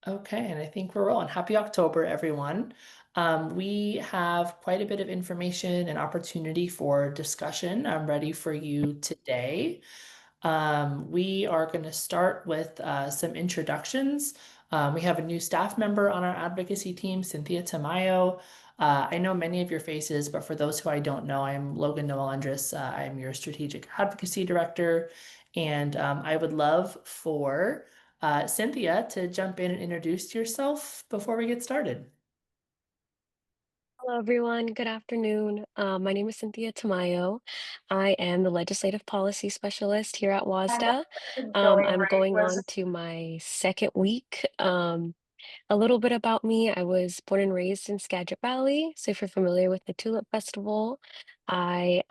Okay, and I think we're rolling. Happy October, everyone. We have quite a bit of information and opportunity for discussion. I'm ready for you today. We are going to start with some introductions. We have a new staff member on our advocacy team, Cynthia Tamayo. I know many of your faces, but for those who I don't know, I'm Logan Noel-Andrus. I'm your strategic advocacy director, and I would love for Cynthia to jump in and introduce yourself before we get started. Hello, everyone. Good afternoon. My name is Cynthia Tamayo. I am the Legislative Policy Specialist here at And WSDA. going I'm right going was on to my second week. A little bit about me. I was born and raised in Skagit Valley. So if you're familiar with the Tulip Festival, I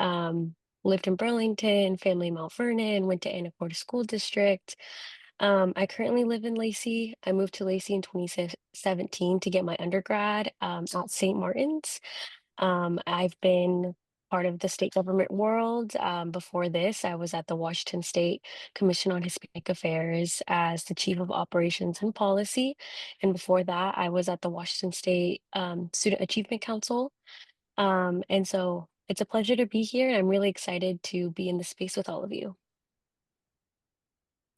lived in Burlington, family Mount Vernon, went to Anacortes School District. I currently live in Lacey. I moved to Lacey in 2017 to get my undergrad at St. Martin's. I've been part of the state government world. Before this, I was at the Washington State Commission on Hispanic Affairs as the Chief of Operations and Policy. And before that, I was at the Washington State Student Achievement Council. And so it's a pleasure to be here. And I'm really excited to be in the space with all of you.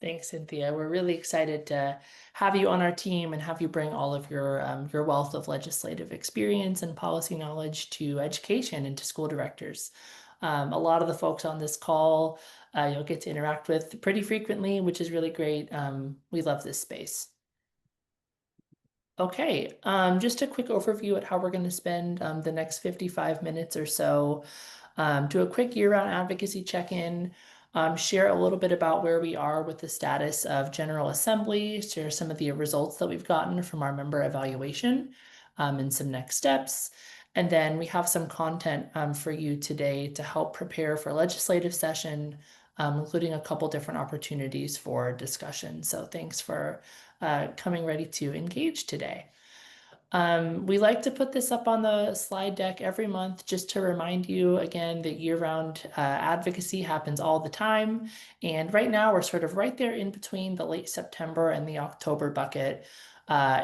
Thanks, Cynthia. We're really excited to have you on our team and have you bring all of your wealth of legislative experience and policy knowledge to education and to school directors. A lot of the folks on this call you'll get to interact with pretty frequently, which is really great. We love this space. Okay, just a quick overview at how we're going to spend the next 55 minutes or so. Do a quick year-round advocacy check-in, share a little bit about where we are with the status of General Assembly, share some of the results that we've gotten from our member evaluation, and some next steps. And then we have some content for you today to help prepare for legislative session, including a couple different opportunities for discussion. So thanks for coming ready to engage today. We like to put this up on the slide deck every month just to remind you again that year-round advocacy happens all the time. And right now we're sort of right there in between the late September and the October bucket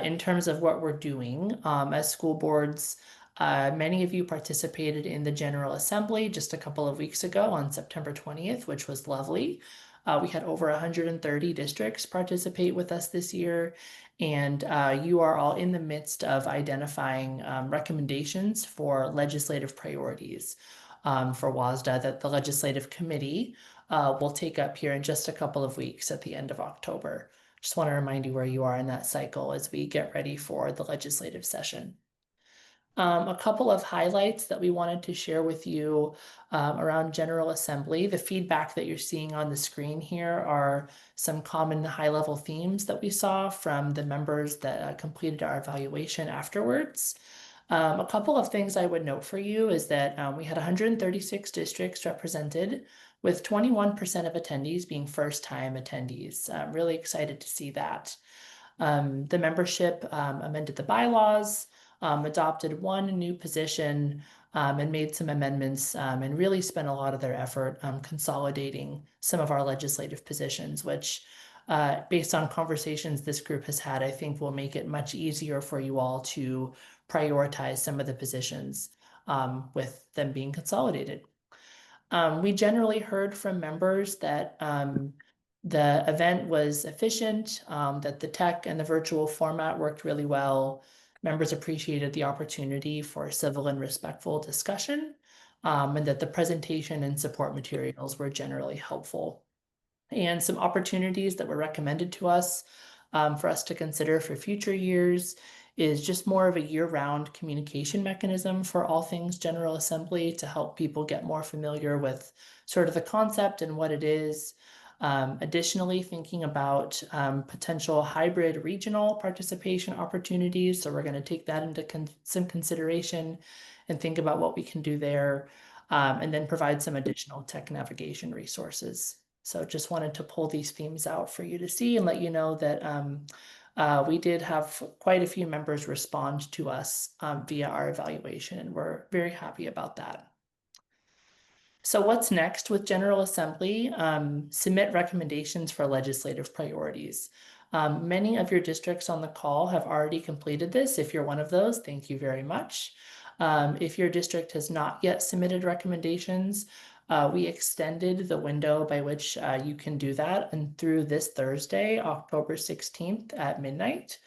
in terms of what we're doing as school boards. Many of you participated in the General Assembly just a couple of weeks ago on September 20th, which was lovely. We had over 130 districts participate with us this year, and you are all in the midst of identifying recommendations for legislative priorities for WSDA that the legislative committee will take up here in just a couple of weeks at the end of October. Just want to remind you where you are in that cycle as we get ready for the legislative session. A couple of highlights that we wanted to share with you around General Assembly. The feedback that you're seeing on the screen here are some common high-level themes that we saw from the members that completed our evaluation afterwards. A couple of things I would note for you is that we had 136 districts represented, with 21% of attendees being first-time attendees. I'm really excited to see that. The membership amended the bylaws, adopted one new position, and made some amendments, and really spent a lot of their effort consolidating some of our legislative positions, which, based on conversations this group has had, I think will make it much easier for you all to prioritize some of the positions with them being consolidated. We generally heard from members that the event was efficient, that the tech and the virtual format worked really well. Members appreciated the opportunity for civil and respectful discussion, and that the presentation and support materials were generally helpful. And some opportunities that were recommended to us for us to consider for future years is just more of a year-round communication mechanism for all things General Assembly to help people get more familiar with sort of the concept and what it is. Additionally, thinking about potential hybrid regional participation opportunities. So we're going to take that into some consideration and think about what we can do there, and then provide some additional tech navigation resources. So just wanted to pull these themes out for you to see and let you know that we did have quite a few members respond to us via our evaluation, and we're very happy about that. So what's next with General Assembly? Submit recommendations for legislative priorities. Many of your districts on the call have already completed this. If you're one of those, thank you very much. If your district has not yet submitted recommendations, we extended the window by which you can do that and through this Thursday, October 16th at midnight.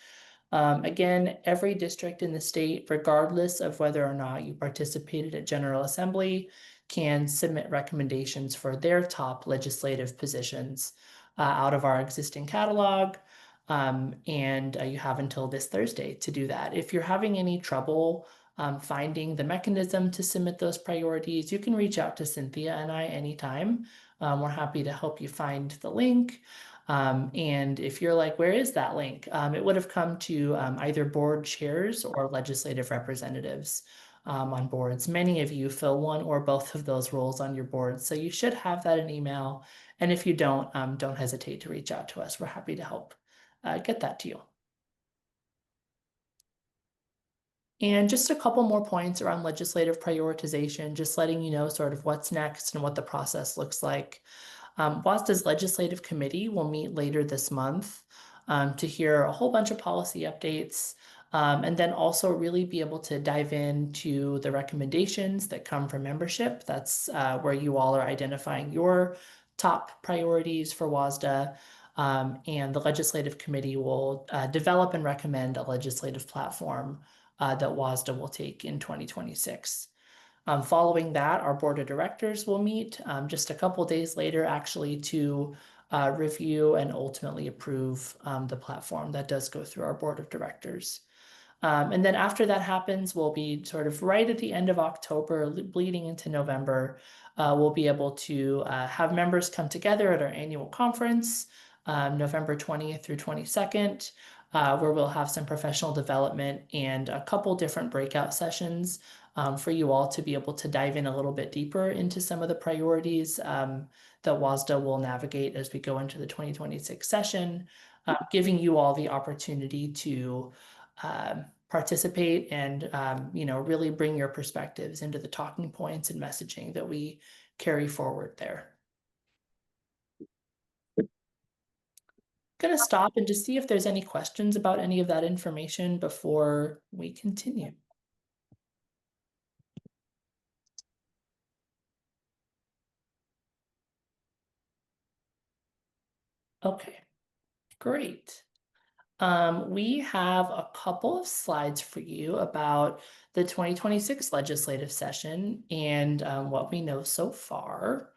Again, every district in the state, regardless of whether or not you participated at General Assembly, can submit recommendations for their top legislative positions out of our existing catalog. And you have until this Thursday to do that. If you're having any trouble finding the mechanism to submit those priorities, you can reach out to Cynthia and I anytime. We're happy to help you find the link. And if you're like, where is that link? It would have come to either board chairs or legislative representatives on boards. Many of you fill one or both of those roles on your board, so you should have that in email. And if you don't hesitate to reach out to us. We're happy to help get that to you. And just a couple more points around legislative prioritization, just letting you know sort of what's next and what the process looks like. WSSDA's legislative committee will meet later this month to hear a whole bunch of policy updates and then also really be able to dive into the recommendations that come from membership. That's where you all are identifying your top priorities for WSSDA. And the legislative committee will develop and recommend a legislative platform that WSSDA will take in 2026. Following that, our board of directors will meet just a couple days later, actually, to review and ultimately approve the platform that does go through our board of directors. And then after that happens, we'll be sort of right at the end of October, bleeding into November. We'll be able to have members come together at our annual conference, November 20th through 22nd, where we'll have some professional development and a couple different breakout sessions for you all to be able to dive in a little bit deeper into some of the priorities that WSSDA will navigate as we go into the 2026 session, giving you all the opportunity to participate and really bring your perspectives into the talking points and messaging that we carry forward there. Gonna stop and just see if there's any questions about any of that information before we continue. Okay, great. We have a couple of slides for you about the 2026 legislative session and what we know so far.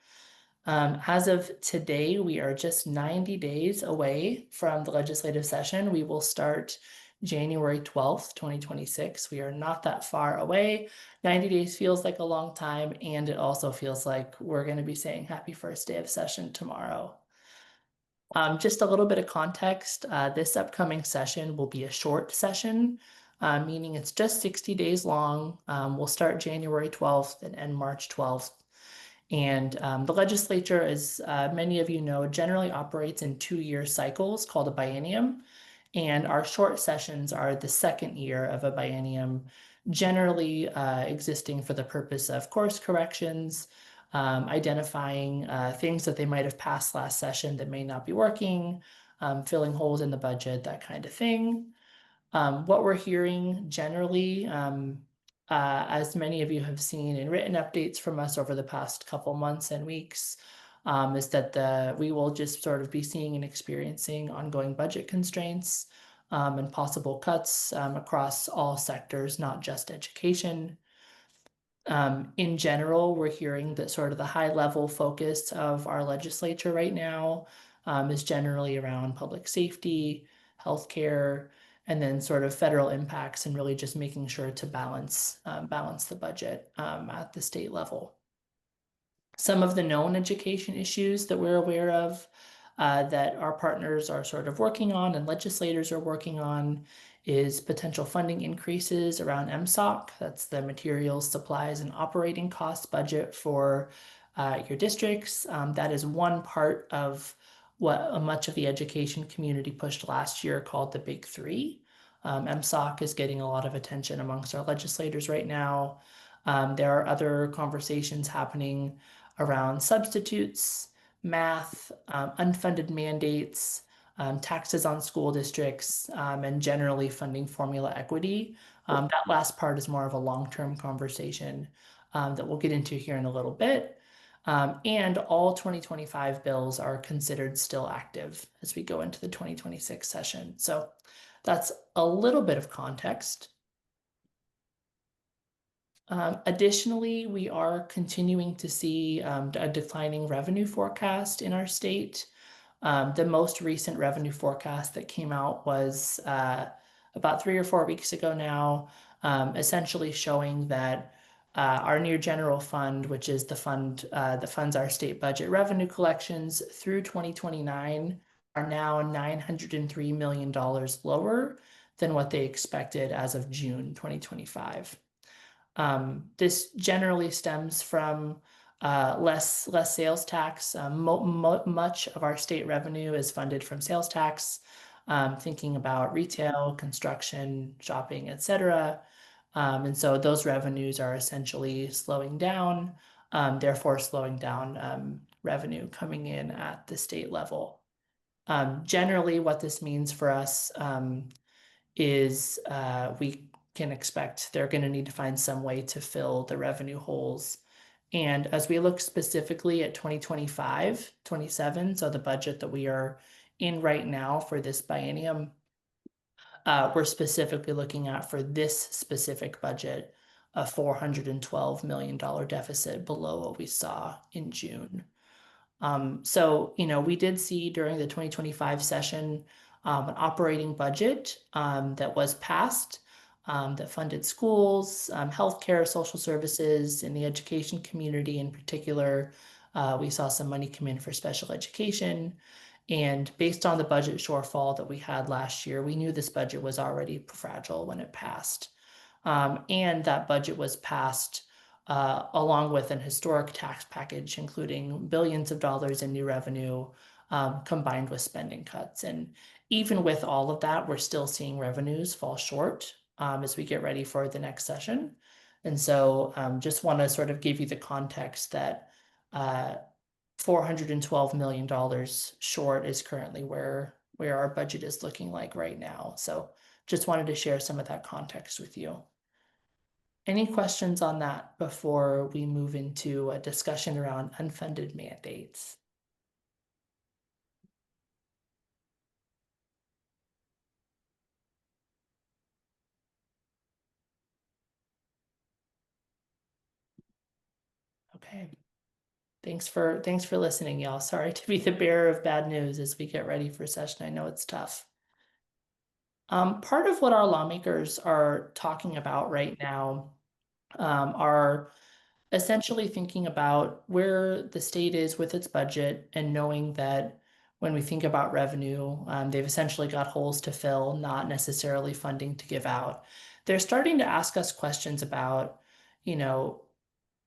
As of today, we are just 90 days away from the legislative session. We will start January 12th, 2026. We are not that far away. 90 days feels like a long time, and it also feels like we're going to be saying happy first day of session tomorrow. Just a little bit of context, this upcoming session will be a short session, meaning it's just 60 days long. We'll start January 12th and end March 12th. And the legislature, as many of you know, generally operates in 2-year cycles called a biennium. And our short sessions are the second year of a biennium, generally existing for the purpose of course corrections, identifying things that they might have passed last session that may not be working, filling holes in the budget, that kind of thing. What we're hearing generally, as many of you have seen in written updates from us over the past couple months and weeks, is that we will just sort of be seeing and experiencing ongoing budget constraints and possible cuts across all sectors, not just education. In general, we're hearing that sort of the high level focus of our legislature right now is generally around public safety, healthcare, and then sort of federal impacts and really just making sure to balance the budget at the state level. Some of the known education issues that we're aware of that our partners are sort of working on and legislators are working on is potential funding increases around MSOC. That's the materials, supplies, and operating cost budget for your districts. That is one part of what much of the education community pushed last year called the Big Three. MSOC is getting a lot of attention amongst our legislators right now. There are other conversations happening around substitutes, math, unfunded mandates, taxes on school districts, and generally funding formula equity. That last part is more of a long-term conversation that we'll get into here in a little bit. And all 2025 bills are considered still active as we go into the 2026 session. So that's a little bit of context. Additionally, we are continuing to see a declining revenue forecast in our state. The most recent revenue forecast that came out was about 3 or 4 weeks ago now, essentially showing that our near general fund, which is the fund that funds our state budget revenue collections through 2029, are now $903 million lower than what they expected as of June 2025. This generally stems from less sales tax. Much of our state revenue is funded from sales tax, thinking about retail, construction, shopping, etc. And so those revenues are essentially slowing down, therefore slowing down revenue coming in at the state level. Generally, what this means for us is we can expect they're going to need to find some way to fill the revenue holes. And as we look specifically at 2025, 27, so the budget that we are in right now for this biennium, we're specifically looking at for this specific budget a $412 million deficit below what we saw in June. So, we did see during the 2025 session an operating budget that was passed that funded schools, healthcare, social services, in the education community in particular. We saw some money come in for special education. And based on the budget shortfall that we had last year, we knew this budget was already fragile when it passed. And that budget was passed along with an historic tax package, including billions of dollars in new revenue, combined with spending cuts. And even with all of that, we're still seeing revenues fall short as we get ready for the next session. And so just want to sort of give you the context that $412 million short is currently where our budget is looking like right now. So just wanted to share some of that context with you. Any questions on that before we move into a discussion around unfunded mandates? Okay. Thanks for listening, y'all. Sorry to be the bearer of bad news as we get ready for session. I know it's tough. Part of what our lawmakers are talking about right now are essentially thinking about where the state is with its budget and knowing that when we think about revenue, they've essentially got holes to fill, not necessarily funding to give out. They're starting to ask us questions about, you know,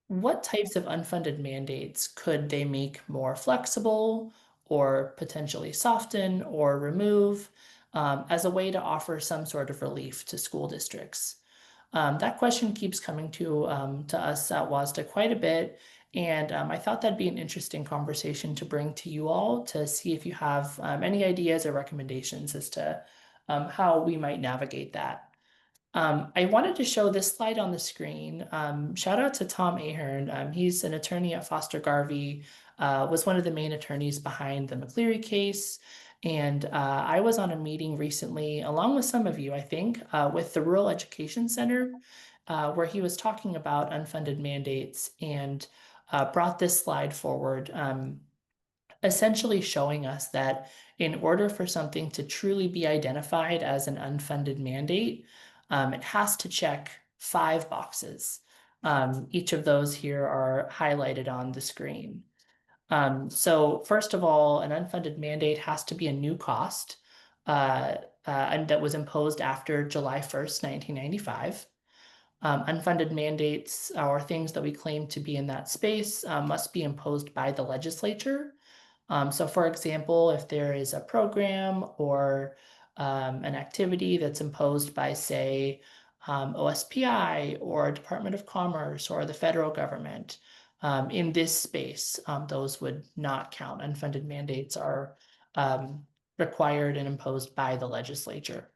what types of unfunded mandates could they make more flexible or potentially soften or remove as a way to offer some sort of relief to school districts? That question keeps coming to us at WSSDA quite a bit, and I thought that'd be an interesting conversation to bring to you all to see if you have any ideas or recommendations as to how we might navigate that. I wanted to show this slide on the screen. Shout out to Tom Ahern. He's an attorney at Foster Garvey, was one of the main attorneys behind the McCleary case. And I was on a meeting recently, along with some of you, I think, with the Rural Education Center, where he was talking about unfunded mandates and brought this slide forward. Essentially showing us that in order for something to truly be identified as an unfunded mandate, it has to check 5 boxes. Each of those here are highlighted on the screen. So first of all, an unfunded mandate has to be a new cost and that was imposed after July 1st, 1995. Unfunded mandates or things that we claim to be in that space must be imposed by the legislature. So for example, if there is a program or an activity that's imposed by, say, OSPI or Department of Commerce or the federal government, in this space, those would not count. Unfunded mandates are required and imposed by the legislature.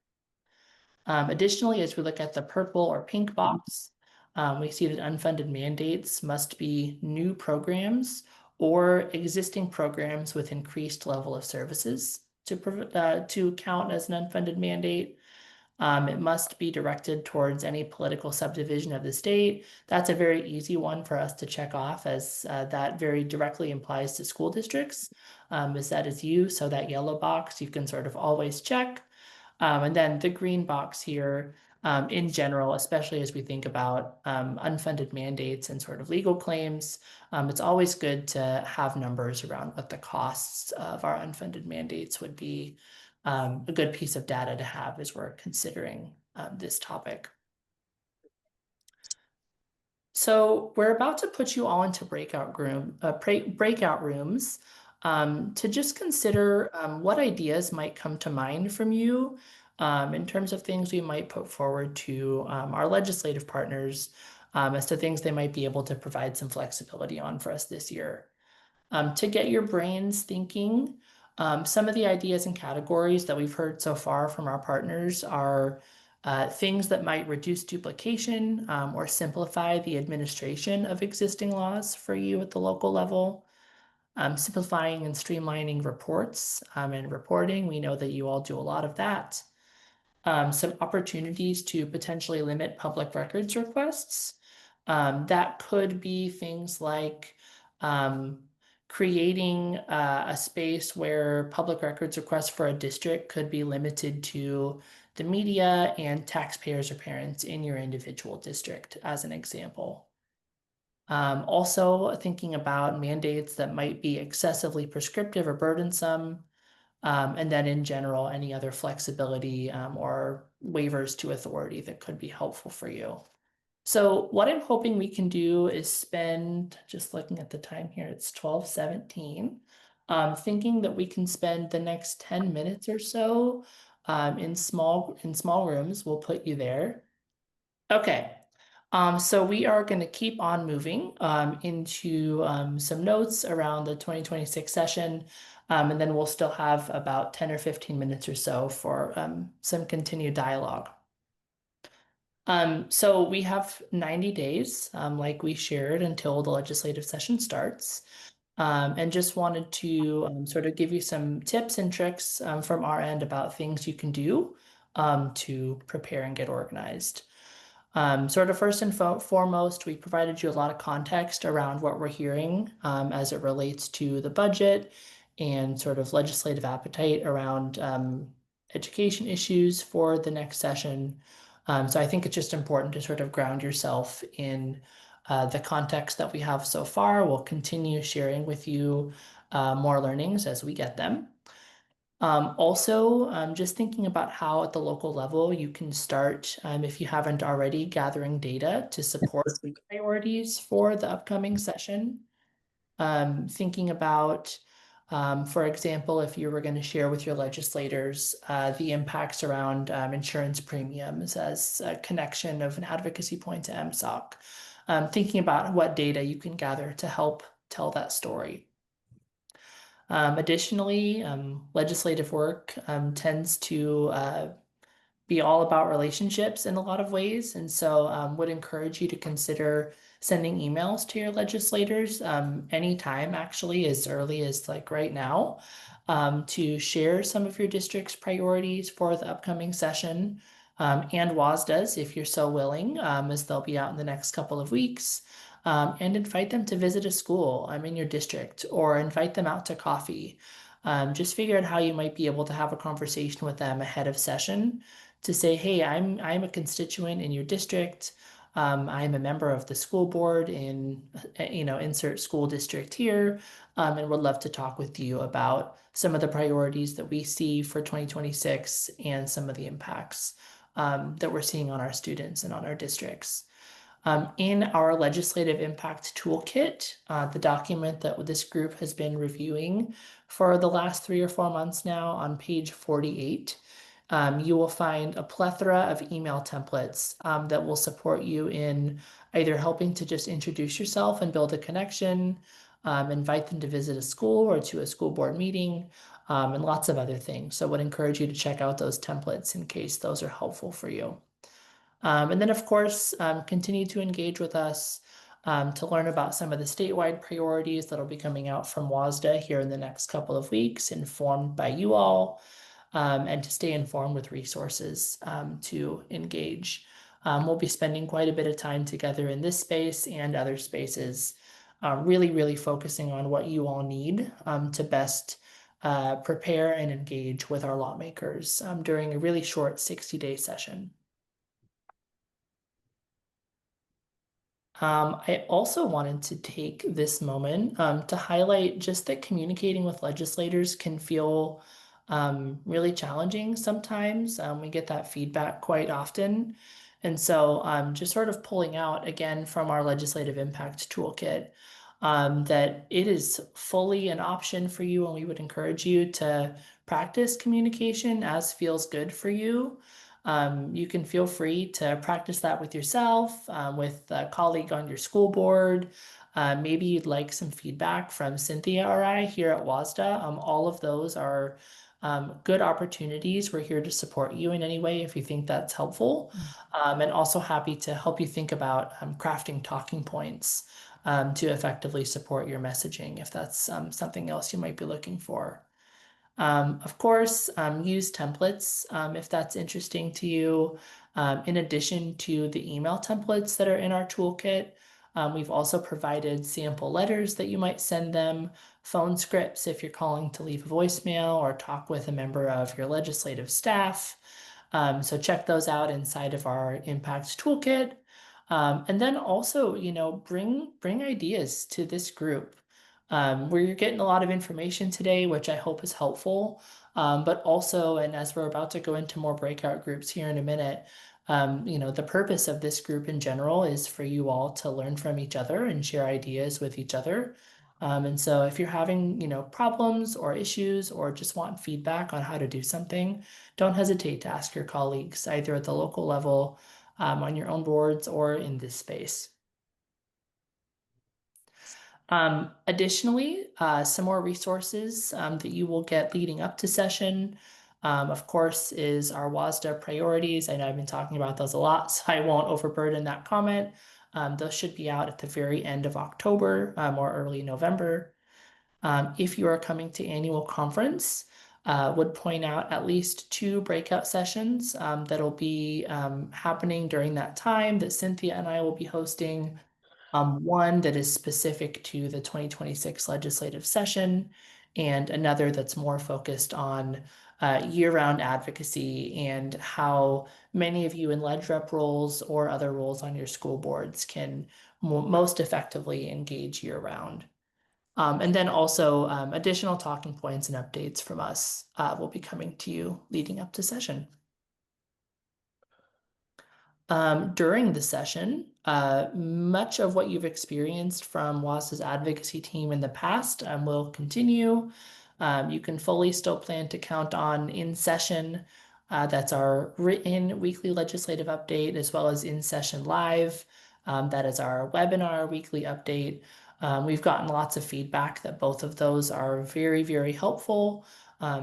Additionally, as we look at the purple or pink box, we see that unfunded mandates must be new programs or existing programs with increased level of services to count as an unfunded mandate. It must be directed towards any political subdivision of the state. That's a very easy one for us to check off, as that very directly implies to school districts. Is that is you, so that yellow box you can sort of always check. And then the green box here, in general, especially as we think about unfunded mandates and sort of legal claims, it's always good to have numbers around what the costs of our unfunded mandates would be. A good piece of data to have as we're considering this topic. So we're about to put you all into breakout rooms to just consider what ideas might come to mind from you in terms of things we might put forward to our legislative partners as to things they might be able to provide some flexibility on for us this year. To get your brains thinking, some of the ideas and categories that we've heard so far from our partners are things that might reduce duplication or simplify the administration of existing laws for you at the local level. Simplifying and streamlining reports and reporting. We know that you all do a lot of that. Some opportunities to potentially limit public records requests. That could be things like creating a space where public records requests for a district could be limited to the media and taxpayers or parents in your individual district, as an example. Also thinking about mandates that might be excessively prescriptive or burdensome, and then in general, any other flexibility or waivers to authority that could be helpful for you. So what I'm hoping we can do is spend, just looking at the time here, it's 12:17. Thinking that we can spend the next 10 minutes or so in small rooms. We'll put you there. Okay. So we are going to keep on moving into some notes around the 2026 session. And then we'll still have about 10 or 15 minutes or so for some continued dialogue. So we have 90 days, like we shared, until the legislative session starts. And just wanted to sort of give you some tips and tricks from our end about things you can do to prepare and get organized. Sort of first and foremost, we provided you a lot of context around what we're hearing as it relates to the budget and sort of legislative appetite around education issues for the next session. So I think it's just important to sort of ground yourself in the context that we have so far. We'll continue sharing with you more learnings as we get them. Also, just thinking about how at the local level you can start, if you haven't already, gathering data to support the priorities for the upcoming session. Thinking about, for example, if you were going to share with your legislators the impacts around insurance premiums as a connection of an advocacy point to MSOC. Thinking about what data you can gather to help tell that story. Additionally, legislative work tends to be all about relationships in a lot of ways. And so would encourage you to consider sending emails to your legislators anytime, actually, as early as like right now, to share some of your district's priorities for the upcoming session. And WSSDA's, if you're so willing, as they'll be out in the next couple of weeks. And invite them to visit a school in your district or invite them out to coffee. Just figure out how you might be able to have a conversation with them ahead of session to say, hey, I'm a constituent in your district. I'm a member of the school board in, insert school district here, and would love to talk with you about some of the priorities that we see for 2026 and some of the impacts that we're seeing on our students and on our districts. In our legislative impact toolkit, the document that this group has been reviewing for the last 3 or 4 months now, on page 48, you will find a plethora of email templates that will support you in either helping to just introduce yourself and build a connection, invite them to visit a school or to a school board meeting, and lots of other things. So I would encourage you to check out those templates in case those are helpful for you. And then, of course, continue to engage with us to learn about some of the statewide priorities that'll be coming out from WSSDA here in the next couple of weeks, informed by you all, and to stay informed with resources to engage. We'll be spending quite a bit of time together in this space and other spaces, really, really focusing on what you all need to best prepare and engage with our lawmakers during a really short 60-day session. I also wanted to take this moment to highlight just that communicating with legislators can feel really challenging sometimes. We get that feedback quite often. And so just sort of pulling out again from our legislative impact toolkit that it is fully an option for you, and we would encourage you to practice communication as feels good for you. You can feel free to practice that with yourself, with a colleague on your school board. Maybe you'd like some feedback from Cynthia or I here at WSDA. All of those are good opportunities. We're here to support you in any way if you think that's helpful. And also happy to help you think about crafting talking points to effectively support your messaging if that's something else you might be looking for. Of course, use templates if that's interesting to you. In addition to the email templates that are in our toolkit, we've also provided sample letters that you might send them, phone scripts if you're calling to leave a voicemail or talk with a member of your legislative staff. So check those out inside of our Impact Toolkit. And then also, bring ideas to this group where you're getting a lot of information today, which I hope is helpful. But also, and as we're about to go into more breakout groups here in a minute, the purpose of this group in general is for you all to learn from each other and share ideas with each other. And so if you're having, problems or issues or just want feedback on how to do something, don't hesitate to ask your colleagues either at the local level, on your own boards or in this space. Additionally, some more resources that you will get leading up to session, of course, is our WSDA priorities. I know I've been talking about those a lot, so I won't overburden that comment. Those should be out at the very end of October or early November. If you are coming to annual conference, would point out at least 2 breakout sessions that'll be happening during that time that Cynthia and I will be hosting. One that is specific to the 2026 legislative session, and another that's more focused on year-round advocacy and how many of you in ledge rep roles or other roles on your school boards can most effectively engage year-round. And then also additional talking points and updates from us will be coming to you leading up to session. During the session, much of what you've experienced from WAS's advocacy team in the past will continue. You can fully still plan to count on in session. That's our written weekly legislative update, as well as in session live. That is our webinar weekly update. We've gotten lots of feedback that both of those are very, very helpful.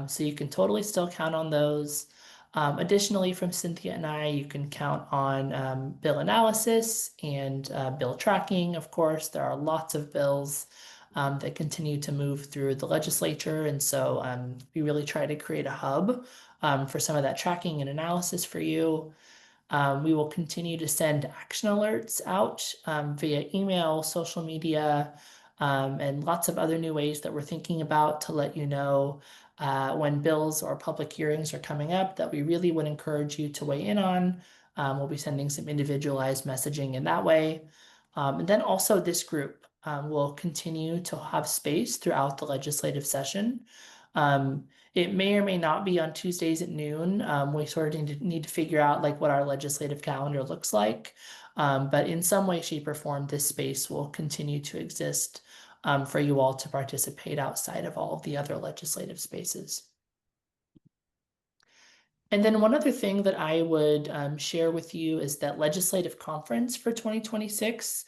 So you can totally still count on those. Additionally, from Cynthia and I, you can count on bill analysis and bill tracking. Of course, there are lots of bills that continue to move through the legislature. And so we really try to create a hub for some of that tracking and analysis for you. We will continue to send action alerts out via email, social media, and lots of other new ways that we're thinking about to let you know when bills or public hearings are coming up that we really would encourage you to weigh in on. We'll be sending some individualized messaging in that way. And then also this group will continue to have space throughout the legislative session. It may or may not be on Tuesdays at noon. We sort of need to figure out like what our legislative calendar looks like. But in some way, shape, or form, this space will continue to exist for you all to participate outside of all of the other legislative spaces. And then one other thing that I would share with you is that legislative conference for 2026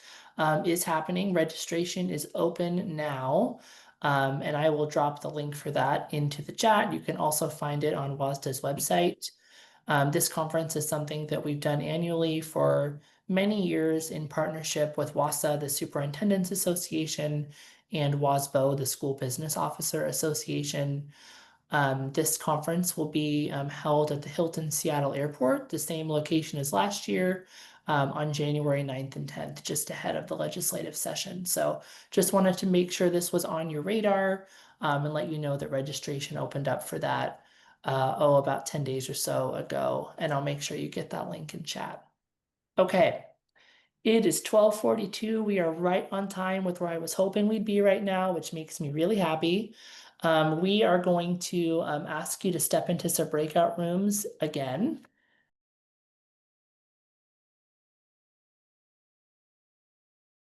is happening. Registration is open now. And I will drop the link for that into the chat. You can also find it on WASDA's website. This conference is something that we've done annually for many years in partnership with WASA, the Superintendent's Association, and WASBO, the School Business Officer Association. This conference will be held at the Hilton Seattle Airport, the same location as last year, on January 9th and 10th, just ahead of the legislative session. So just wanted to make sure this was on your radar and let you know that registration opened up for that, about 10 days or so ago. And I'll make sure you get that link in chat. Okay. It is 12:42. We are right on time with where I was hoping we'd be right now, which makes me really happy. We are going to ask you to step into some breakout rooms again.